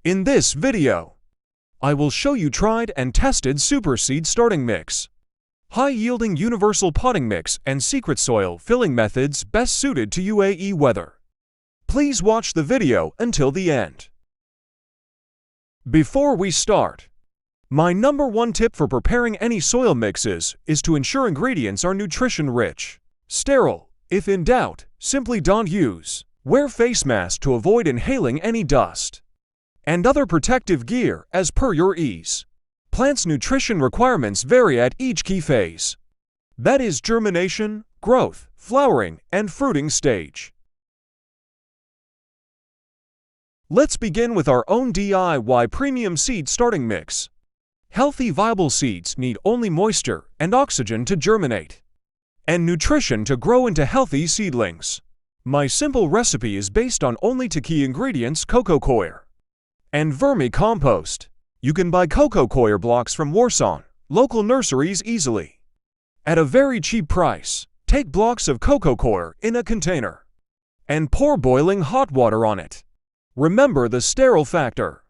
In this video, I will show you tried and tested super seed starting mix, high-yielding universal potting mix and secret soil filling methods best suited to UAE weather. Please watch the video until the end. Before we start, my number one tip for preparing any soil mixes is to ensure ingredients are nutrition-rich, sterile. If in doubt, simply don't use. Wear face mask to avoid inhaling any dust, and other protective gear as per your ease. Plants' nutrition requirements vary at each key phase. That is germination, growth, flowering, and fruiting stage. Let's begin with our own DIY premium seed starting mix. Healthy, viable seeds need only moisture and oxygen to germinate, and nutrition to grow into healthy seedlings. My simple recipe is based on only two key ingredients: Coir and Vermicompost. You can buy Coir blocks from Warsaan, local nurseries easily, at a very cheap price. Take blocks of Coir in a container and pour boiling hot water on it. Remember the sterile factor.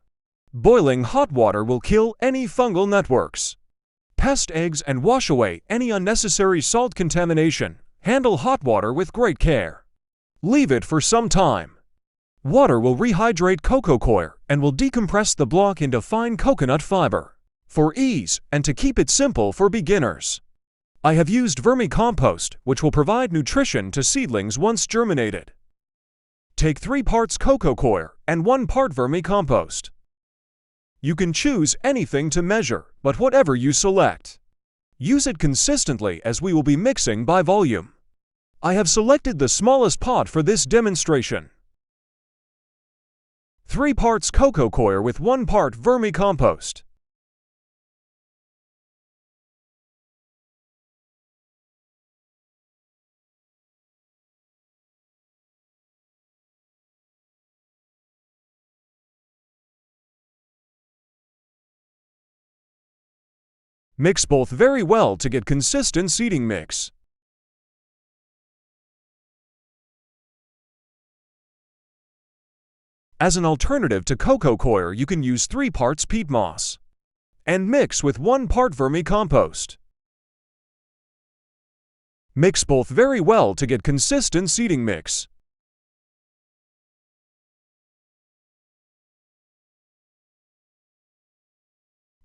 Boiling hot water will kill any fungal networks, pest eggs, and wash away any unnecessary salt contamination. Handle hot water with great care. Leave it for some time. Water will rehydrate Coir and will decompress the block into fine coconut fiber. For ease and to keep it simple for beginners, I have used Vermicompost, which will provide nutrition to seedlings once germinated. Take 3 parts Coir and 1 part Vermicompost. You can choose anything to measure, but whatever you select, use it consistently as we will be mixing by volume. I have selected the smallest pot for this demonstration. 3 parts Coir with 1 part Vermicompost. Mix both very well to get consistent seeding mix. As an alternative to Coir, you can use 3 parts peat moss and mix with 1 part Vermicompost. Mix both very well to get consistent seeding mix.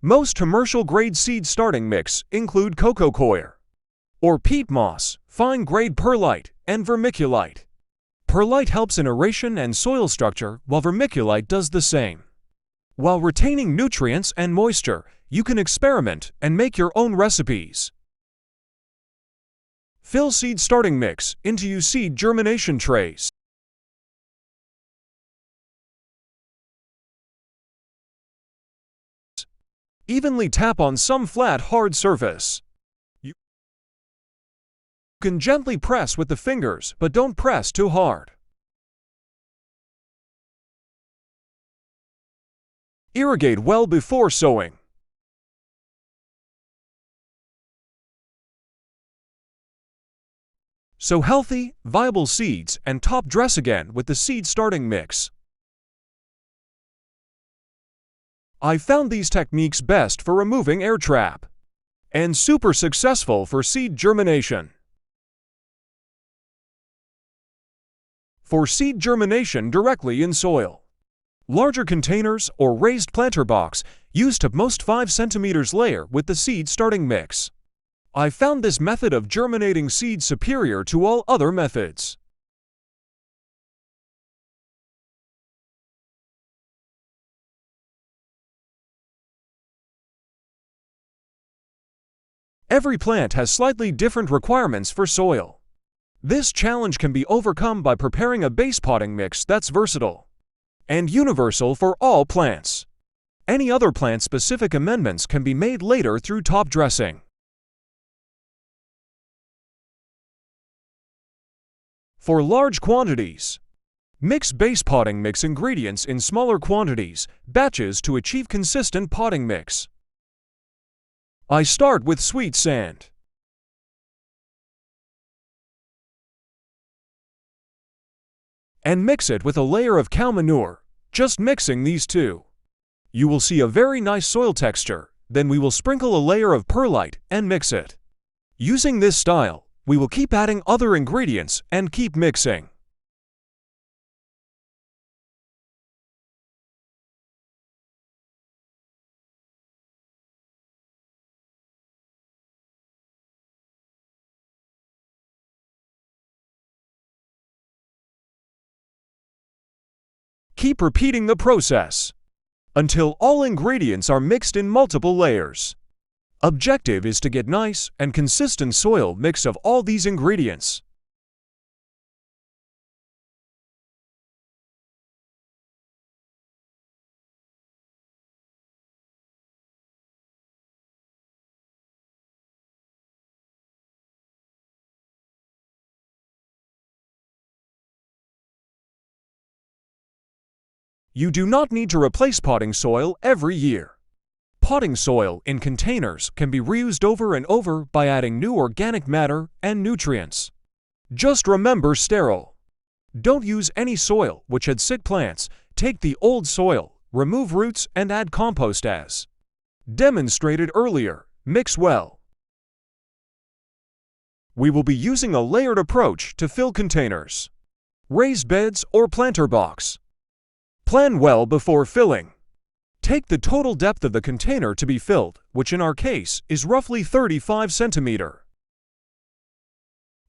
Most commercial-grade seed starting mix include Coir or peat moss, fine-grade Perlite, and Vermiculite. Perlite helps in aeration and soil structure, while Vermiculite does the same. While retaining nutrients and moisture, you can experiment and make your own recipes. Fill seed starting mix into your seed germination trays. Evenly tap on some flat, hard surface. You can gently press with the fingers, but don't press too hard. Irrigate well before sowing. Sow healthy, viable seeds and top dress again with the seed starting mix. I found these techniques best for removing air trap and super successful for seed germination. For seed germination directly in soil, larger containers or raised planter box use topmost 5 cm layer with the seed starting mix. I found this method of germinating seeds superior to all other methods. Every plant has slightly different requirements for soil. This challenge can be overcome by preparing a base potting mix that's versatile and universal for all plants. Any other plant-specific amendments can be made later through top dressing. For large quantities, mix base potting mix ingredients in smaller quantities, batches to achieve consistent potting mix. I start with sweet sand. And mix it with a layer of cow manure, just mixing these two. You will see a very nice soil texture. Then we will sprinkle a layer of perlite and mix it. Using this style, we will keep adding other ingredients and keep mixing. Keep repeating the process until all ingredients are mixed in multiple layers. Objective is to get nice and consistent soil mix of all these ingredients. You do not need to replace potting soil every year. Potting soil in containers can be reused over and over by adding new organic matter and nutrients. Just remember sterile. Don't use any soil which had sick plants. Take the old soil, remove roots and add compost as demonstrated earlier. Mix well. We will be using a layered approach to fill containers, raised beds or planter box. Plan well before filling. Take the total depth of the container to be filled, which in our case is roughly 35 cm.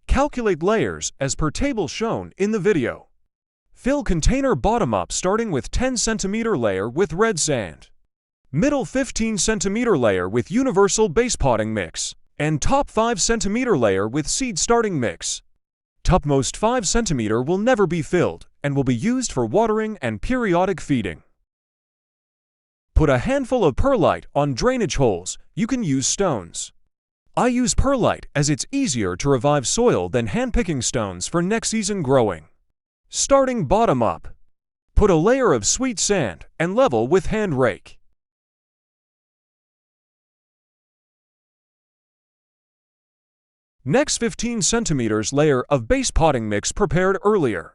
Calculate layers as per table shown in the video. Fill container bottom up starting with 10 cm layer with red sand, middle 15 cm layer with universal base potting mix, and top 5 cm layer with seed starting mix. Topmost 5 cm will never be filled and will be used for watering and periodic feeding. Put a handful of perlite on drainage holes. You can use stones. I use perlite as it's easier to revive soil than hand-picking stones for next season growing. Starting bottom up. Put a layer of sweet sand and level with hand rake. Next 15 cm layer of base potting mix prepared earlier.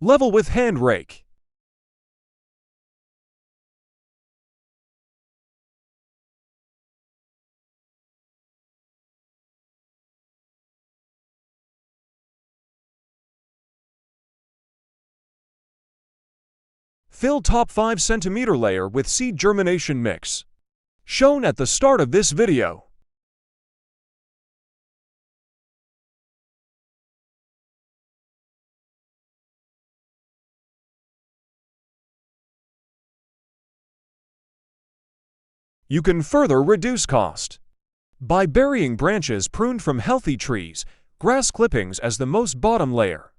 Level with hand rake. Fill top 5 cm layer with seed germination mix, shown at the start of this video. You can further reduce cost by burying branches pruned from healthy trees, grass clippings as the most bottom layer.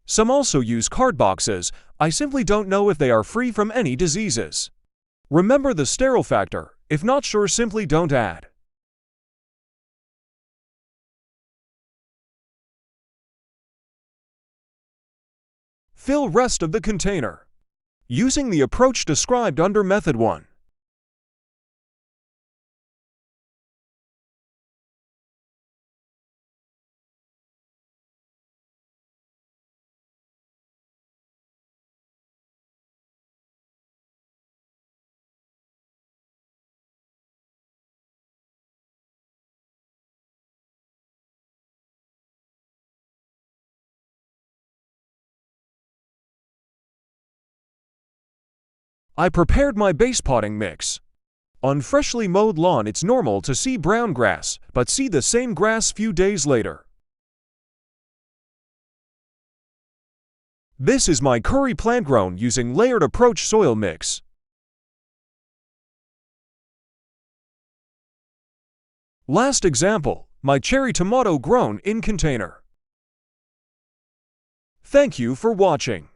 Some also use card boxes. I simply don't know if they are free from any diseases. Remember the sterile factor. If not sure, simply don't add. Fill rest of the container using the approach described under Method 1. I prepared my base potting mix. On freshly mowed lawn it's normal to see brown grass, but see the same grass few days later. This is my curry plant grown using layered approach soil mix. Last example, my cherry tomato grown in container. Thank you for watching.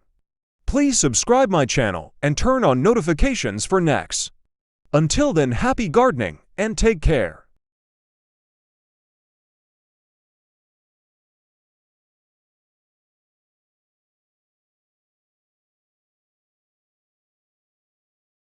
Please subscribe my channel and turn on notifications for next. Until then, happy gardening and take care.